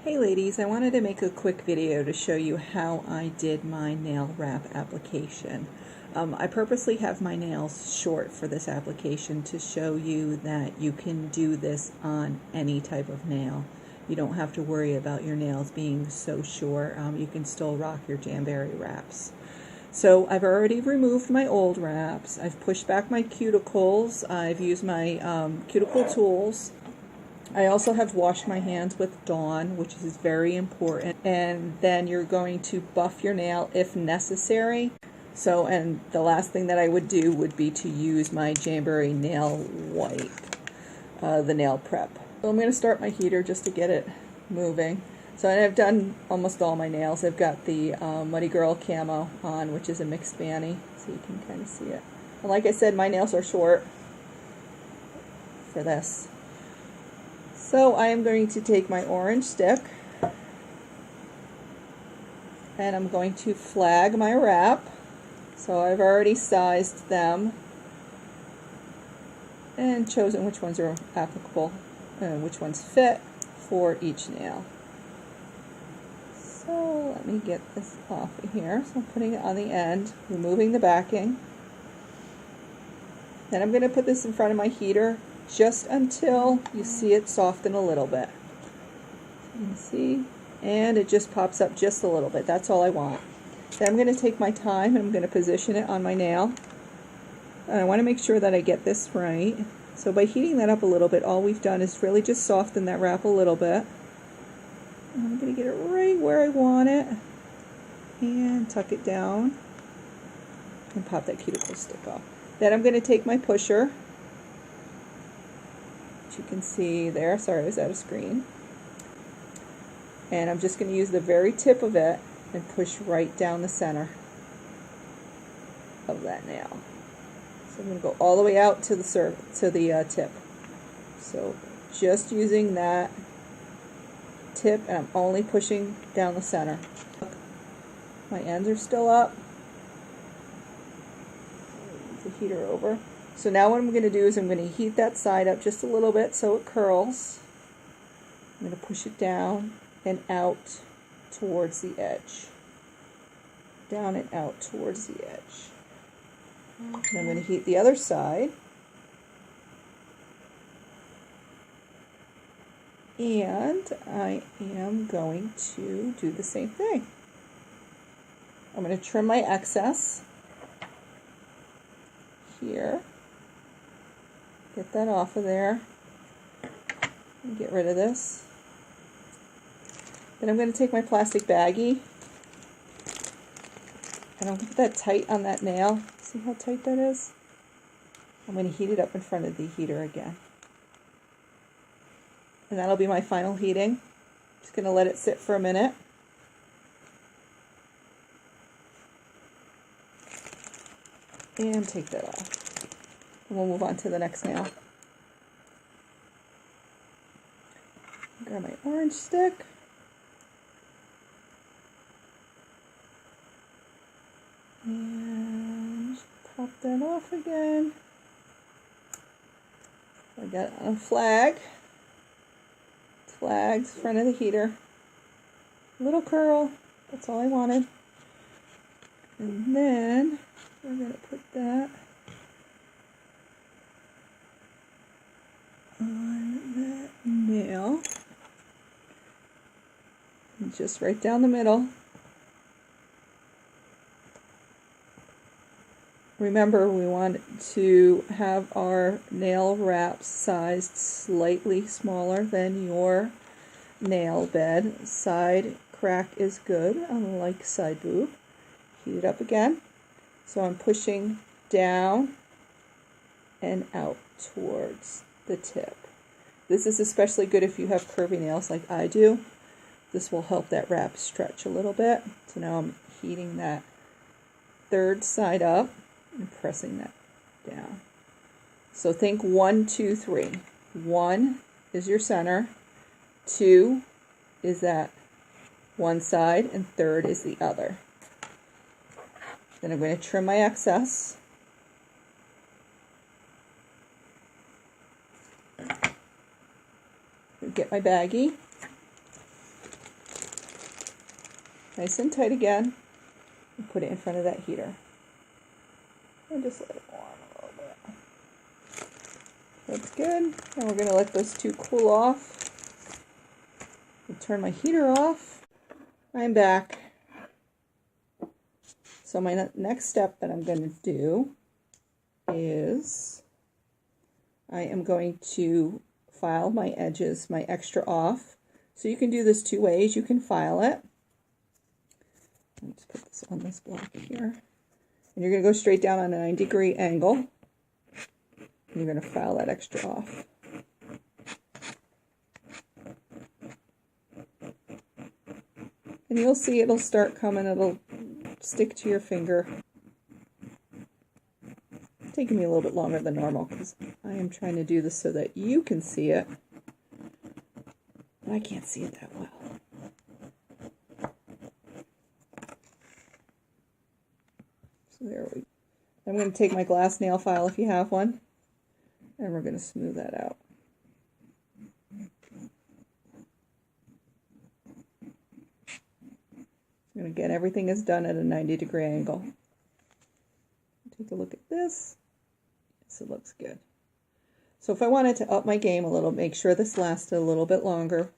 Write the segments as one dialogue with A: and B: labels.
A: Hey ladies, I wanted to make a quick video to show you how I did my nail wrap application. I purposely have my nails short for this application to show you that you can do this on any type of nail. You don't have to worry about your nails being so short. You can still rock your Jamberry wraps. So I've already removed my old wraps. I've pushed back my cuticles. I've used my cuticle tools. I also have washed my hands with Dawn, which is very important. And then you're going to buff your nail if necessary. So, and the last thing that I would do would be to use my Jamberry nail wipe, the nail prep. So I'm going to start my heater just to get it moving. So I've done almost all my nails. I've got the Muddy Girl Camo on, which is a mixed Banny, so you can kind of see it. And like I said, my nails are short for this. So I am going to take my orange stick and I'm going to flag my wrap. So I've already sized them and chosen which ones are applicable and which ones fit for each nail. So let me get this off of here. So I'm putting it on the end, removing the backing. Then I'm going to put this in front of my heater just until you see it soften a little bit. You can see, and it just pops up just a little bit. That's all I want. Then I'm going to take my time and I'm going to position it on my nail. And I want to make sure that I get this right. So by heating that up a little bit, all we've done is really just soften that wrap a little bit. And I'm going to get it right where I want it and tuck it down and pop that cuticle stick off. Then I'm going to take my pusher, which you can see there. Sorry, I was out of screen. And I'm just going to use the very tip of it and push right down the center of that nail. So I'm going to go all the way out to the tip. So just using that tip, and I'm only pushing down the center. My ends are still up. The heater over. So now what I'm going to do is I'm going to heat that side up just a little bit so it curls. I'm going to push it down and out towards the edge. Down and out towards the edge. And I'm going to heat the other side. And I am going to do the same thing. I'm going to trim my excess here. Get that off of there. And get rid of this. Then I'm going to take my plastic baggie and I'm going to put that tight on that nail. See how tight that is? I'm going to heat it up in front of the heater again. And that'll be my final heating. Just going to let it sit for a minute. And take that off. And we'll move on to the next nail. Grab my orange stick. And pop that off again. I got a flag. Flags, front of the heater. Little curl. That's all I wanted. And then we're going to put that on that nail. And just right down the middle. Remember, we want to have our nail wraps sized slightly smaller than your nail bed. Side crack is good, unlike side boob. Heat it up again. So I'm pushing down and out towards the tip. This is especially good if you have curvy nails like I do. This will help that wrap stretch a little bit. So now I'm heating that third side up and pressing that down. So think 1, 2, 3. 1 is your center, 2 is that one side, and third is the other. Then I'm going to trim my excess. Get my baggie. nice and tight again, and put it in front of that heater. And just let it warm a little bit. That's good. And we're going to let those two cool off. I'll turn my heater off. I'm back. So my next step that I'm going to do is I am going to file my edges, my extra off. So you can do this two ways. You can file it. Let's put this on this block here. And you're going to go straight down on a 90-degree angle. And you're going to file that extra off. And you'll see it'll start coming. It'll stick to your finger. It's taking me a little bit longer than normal because I am trying to do this so that you can see it. But I can't see it that well. There we go. I'm going to take my glass nail file if you have one, and we're going to smooth that out. And again, everything is done at a 90-degree angle. Take a look at this. Yes, it looks good. So if I wanted to up my game a little, make sure this lasted a little bit longer,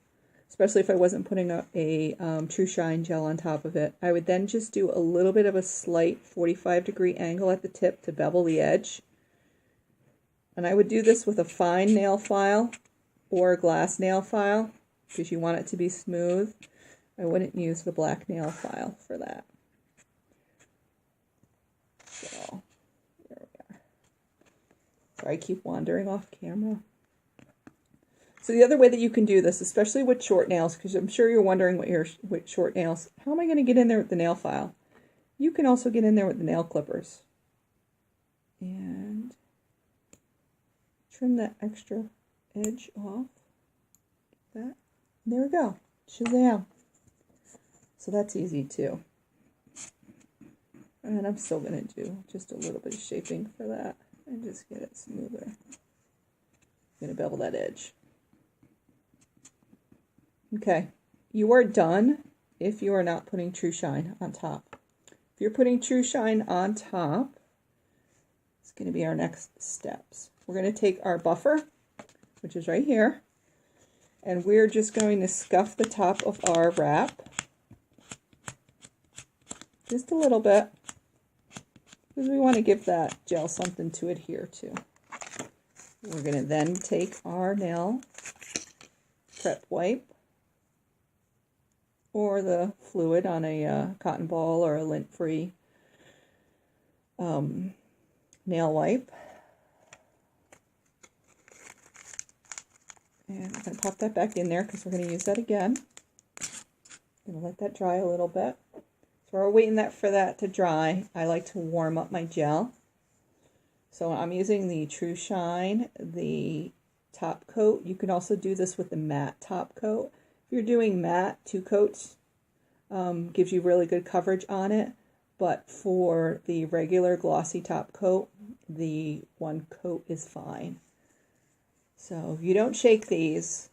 A: especially if I wasn't putting a True Shine gel on top of it, I would then just do a little bit of a slight 45-degree angle at the tip to bevel the edge. And I would do this with a fine nail file or a glass nail file because you want it to be smooth. I wouldn't use the black nail file for that. So, there we are. Sorry, I keep wandering off camera. So the other way that you can do this, especially with short nails, because I'm sure you're wondering with short nails, how am I going to get in there with the nail file? You can also get in there with the nail clippers. And trim that extra edge off. That. There we go. Shazam. So that's easy too. And I'm still going to do just a little bit of shaping for that and just get it smoother. I'm going to bevel that edge. Okay, you are done if you are not putting True Shine on top. If you're putting True Shine on top, it's going to be our next steps. We're going to take our buffer, which is right here, and we're just going to scuff the top of our wrap just a little bit because we want to give that gel something to adhere to. We're going to then take our nail prep wipe or the fluid on a cotton ball or a lint-free nail wipe. And I'm going to pop that back in there because we're going to use that again. I'm going to let that dry a little bit. So while we're waiting for that to dry, I like to warm up my gel. So I'm using the True Shine, the top coat. You can also do this with the matte top coat. If you're doing matte, 2 coats gives you really good coverage on it. But for the regular glossy top coat, the 1 coat is fine. So you don't shake these.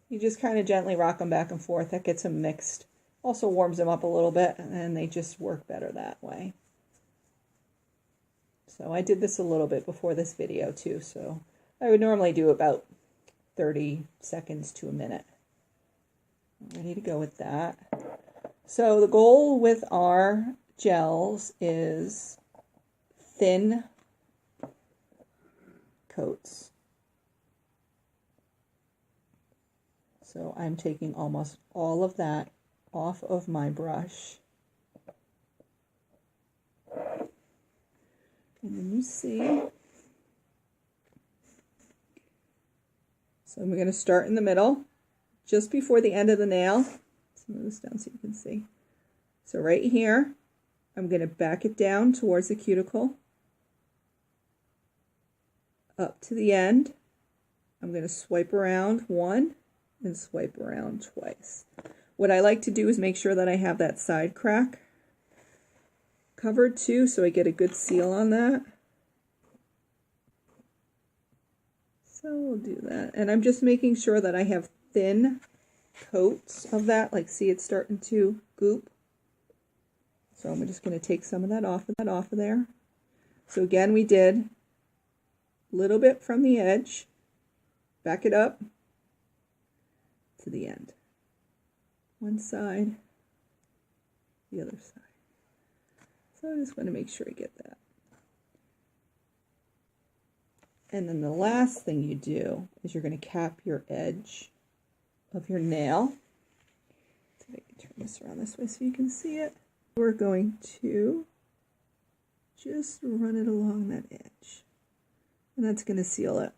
A: You just kind of gently rock them back and forth. That gets them mixed. Also warms them up a little bit, and they just work better that way. So I did this a little bit before this video too, so I would normally do about 30 seconds to a minute. I'm ready to go with that. So the goal with our gels is thin coats. So I'm taking almost all of that off of my brush. And then you see. So I'm going to start in the middle, just before the end of the nail. Let's move this down so you can see. So right here, I'm going to back it down towards the cuticle, up to the end. I'm going to swipe around 1 and swipe around twice. What I like to do is make sure that I have that side crack covered too, so I get a good seal on that. So we'll do that. And I'm just making sure that I have thin coats of that. Like, see, it's starting to goop. So I'm just going to take some of that off of there. So again, we did a little bit from the edge, back it up to the end. One side, the other side. So I just want to make sure I get that. And then the last thing you do is you're going to cap your edge of your nail. Let's see if I can turn this around this way so you can see it. We're going to just run it along that edge. And that's going to seal it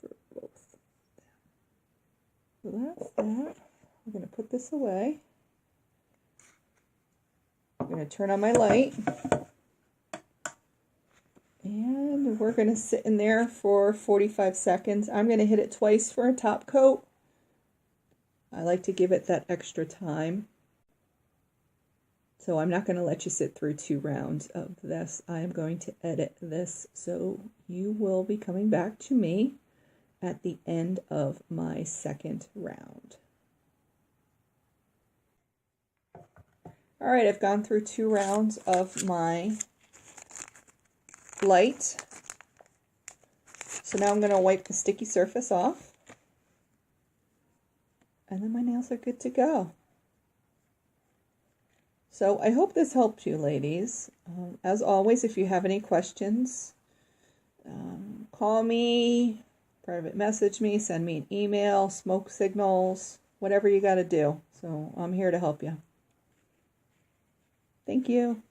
A: for both. So that's that. I'm going to put this away. I'm going to turn on my light. And we're going to sit in there for 45 seconds. I'm going to hit it twice for a top coat. I like to give it that extra time. So I'm not going to let you sit through 2 rounds of this. I am going to edit this, so you will be coming back to me at the end of my second round. All right, I've gone through 2 rounds of my light. So now I'm going to wipe the sticky surface off. And then my nails are good to go. So I hope this helped you, ladies. As always, if you have any questions, call me, private message me, send me an email, smoke signals, whatever you got to do. So I'm here to help you. Thank you.